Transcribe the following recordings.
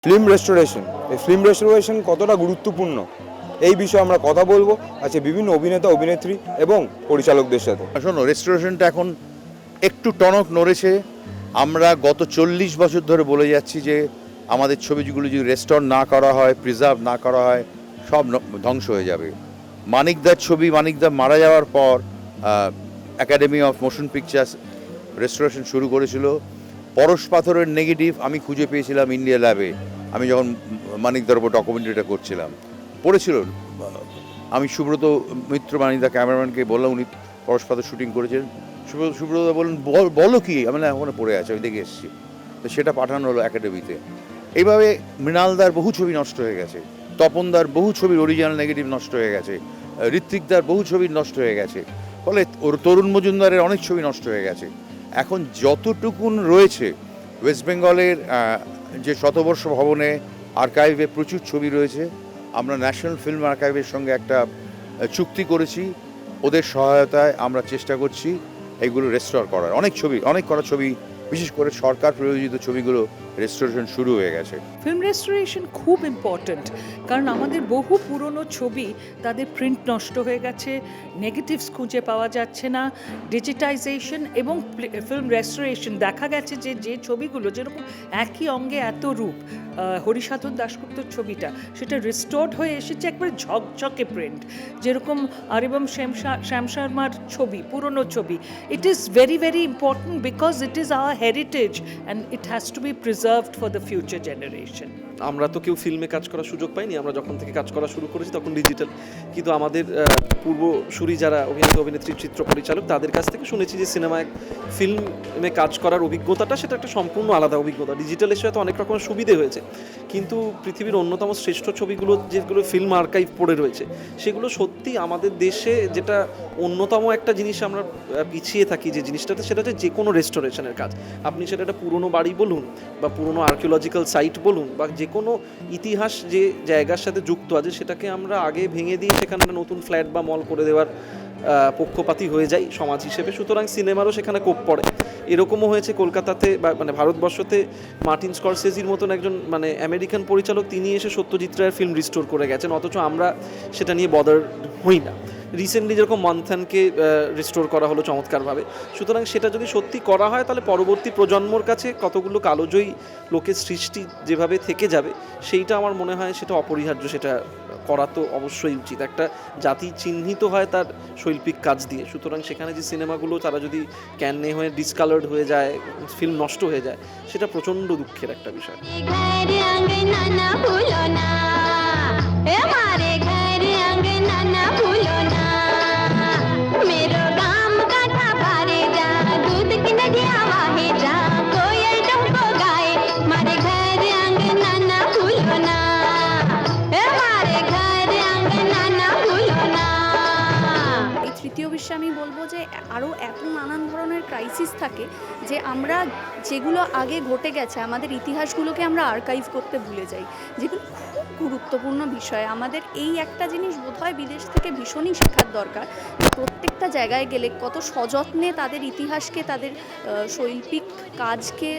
Film restoration, এই film restoration কতটা গুরুত্বপূর্ণ এই বিষয়ে আমরা কথা বলবো আজকে বিভিন্ন অভিনেতা অভিনেত্রী এবং পরিচালকদের সাথে। শোনো, রেস্টোরেশনটা এখন একটু টনক নড়েছে। আমরা গত 40 বছর ধরে বলে যাচ্ছি যে আমাদের ছবিগুলো যদি রেস্টোর না করা হয়, প্রিজার্ভ না করা হয়, সব ধ্বংস হয়ে যাবে। মানিকদার ছবি, মানিকদা মারা যাওয়ার পর academy of motion pictures restoration শুরু করেছিল। পরশ পাথরের নেগেটিভ আমি খুঁজে পেয়েছিলাম ইন্ডিয়া ল্যাবে, আমি যখন মানিকদার উপর ডকুমেন্টারিটা করছিলাম। পড়েছিল, আমি সুব্রত মিত্র মানিকদা ক্যামেরাম্যানকে বললাম, উনি পরশ পাথর শুটিং করেছেন। সুব্রতদা বললেন বলো কি, আমি ওখানে পড়ে আছে, আমি দেখে এসেছি। তো সেটা পাঠানো হলো একাডেমিতে। এইভাবে মৃণালদার বহু ছবি নষ্ট হয়ে গেছে, তপনদার বহু ছবির অরিজিনাল নেগেটিভ নষ্ট হয়ে গেছে, ঋত্বিকদার বহু ছবি নষ্ট হয়ে গেছে, ফলে ওর তরুণ মজুমদারের অনেক ছবি নষ্ট হয়ে গেছে। এখন যতটুকুন রয়েছে ওয়েস্ট বেঙ্গলের যে শতবর্ষ ভবনে আর্কাইভে প্রচুর ছবি রয়েছে। আমরা ন্যাশনাল ফিল্ম আর্কাইভের সঙ্গে একটা চুক্তি করেছি, ওদের সহায়তায় আমরা চেষ্টা করছি এইগুলো রেস্টোর করার। অনেক করা ছবি, বিশেষ করে সরকার প্রযোজিত ছবিগুলো রেস্টোরেশন শুরু হয়ে গেছে। ফিল্ম রেস্টোরেশন খুব ইম্পর্ট্যান্ট, কারণ আমাদের বহু পুরনো ছবি তাদের প্রিন্ট নষ্ট হয়ে গেছে, নেগেটিভস খুঁজে পাওয়া যাচ্ছে না। ডিজিটাইজেশন এবং ফিল্ম রেস্টোরেশন দেখা গেছে যে ছবিগুলো যেরকম একই অঙ্গে এত রূপ, হরিসাধন দাশগুপ্তর ছবিটা সেটা রিস্টোর্ড হয়ে এসেছে একবারে ঝকঝকে প্রিন্ট, যেরকম আরিবম শ্যাম শর্মার ছবি, পুরনো ছবি। It is very very important because it is our heritage and it has to be preserved for the future generation. আমরা তো কেউ ফিল্মে কাজ করার সুযোগ পাইনি, আমরা যখন থেকে কাজ করা শুরু করেছি তখন ডিজিটাল। কিন্তু আমাদের পূর্বসূরি যারা অভিনেতা অভিনেত্রী চিত্র পরিচালক তাদের কাছ থেকে শুনেছি যে সিনেমায় ফিল্মে কাজ করার অভিজ্ঞতাটা সেটা একটা সম্পূর্ণ আলাদা অভিজ্ঞতা। ডিজিটালের সাথে অনেক রকমের সুবিধে হয়েছে, কিন্তু পৃথিবীর অন্যতম শ্রেষ্ঠ ছবিগুলো যেগুলো ফিল্ম আর্কাইভ পড়ে রয়েছে সেগুলো সত্যি আমাদের দেশে যেটা অন্যতম একটা জিনিস আমরা পিছিয়ে থাকি, যে জিনিসটাতে সেটা হচ্ছে যে কোনো রেস্টোরেশনের কাজ। আপনি সেটা একটা পুরনো বাড়ি বলুন বা পুরনো আর্কিওলজিক্যাল সাইট বলুন বা যে কোনো ইতিহাস যে জায়গার সাথে যুক্ত আছে সেটাকে আমরা আগে ভেঙে দিয়ে সেখানে নতুন ফ্ল্যাট বা মল করে দেওয়ার পক্ষপাতী হয়ে যায় সমাজ হিসেবে। সুতরাং সিনেমারও সেখানে কোপ পড়ে। এরকমও হয়েছে কলকাতাতে বা ভারতবর্ষতে মার্টিন স্করসেজির মতন একজন আমেরিকান পরিচালক, তিনি এসে সত্যজিৎ রায়ের ফিল্ম রিস্টোর করে গেছেন, অথচ আমরা সেটা নিয়ে বদার হই না। রিসেন্টলি যেরকম মন্থানকে রিস্টোর করা হলো চমৎকারভাবে। সুতরাং সেটা যদি সত্যি করা হয় তাহলে পরবর্তী প্রজন্মর কাছে কতগুলো কালোজয়ী লোকের সৃষ্টি যেভাবে থেকে যাবে, সেইটা আমার মনে হয় সেটা অপরিহার্য, সেটা করা তো অবশ্যই উচিত। একটা জাতি চিহ্নিত হয় তার শৈল্পিক কাজ দিয়ে, সুতরাং সেখানে যে সিনেমাগুলো তারা যদি ক্যানে হয়ে ডিসকালার্ড হয়ে যায়, ফিল্ম নষ্ট হয়ে যায়, সেটা প্রচণ্ড দুঃখের একটা বিষয়। তৃতীয় বিশ্বে আমি বলবো যে আরও এত নানান ধরনের ক্রাইসিস থাকে যে আমরা যেগুলো আগে ঘটে গেছে আমাদের ইতিহাসগুলোকে আমরা আর্কাইভ করতে ভুলে যাই, যেগুলো খুব গুরুত্বপূর্ণ বিষয়। আমাদের এই একটা জিনিস বোধহয় বিদেশ থেকে ভীষণই শেখার দরকার, প্রত্যেকটা জায়গায় গেলে কত সযত্নে তাদের ইতিহাসকে, তাদের শৈল্পিক কাজকে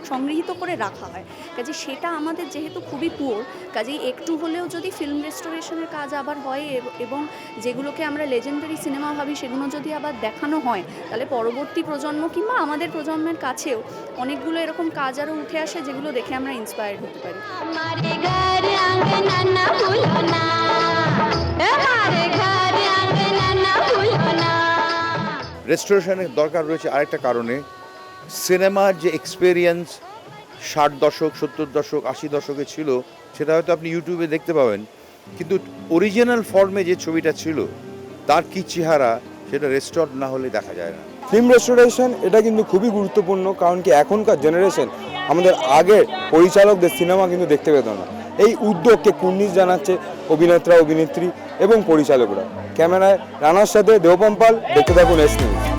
সংগৃহীত করে রাখা হয়। কাজে সেটা আমাদের যেহেতু খুবই পুয়োর, কাজেই একটু হলেও যদি ফিল্ম রেস্টোরেশনের কাজ আবার হয় এবং যেগুলোকে আমরা লেজেন্ডারি সিনেমা ভাবি সেগুলো যদি আবার দেখানো হয়, তাহলে পরবর্তী প্রজন্ম কিংবা আমাদের প্রজন্মের কাছেও অনেকগুলো এরকম কাজ আরও উঠে আসে যেগুলো দেখে আমরা ইন্সপায়ার্ড হতে পারি। রেস্টোরেশনের দরকার রয়েছে আরেকটা কারণে, সিনেমার যে এক্সপেরিয়েন্স 60 দশক 70 দশক 80 দশকে ছিল সেটা হয়তো আপনি ইউটিউবে দেখতে পাবেন, কিন্তু অরিজিনাল ফর্মে যে ছবিটা ছিল তার কী চেহারা সেটা রেস্টোর না হলে দেখা যায় না। ফিল্ম রেস্টোরেশন এটা কিন্তু খুবই গুরুত্বপূর্ণ, কারণ কি এখনকার জেনারেশন আমাদের আগের পরিচালকদের সিনেমা কিন্তু দেখতে পেত না। এই উদ্যোগকে কুর্নিশ জানাচ্ছে অভিনেতা অভিনেত্রী এবং পরিচালকরা। ক্যামেরায় রানার সাথে দেবপম্পাল, দেখতে থাকুন এস নিউজ।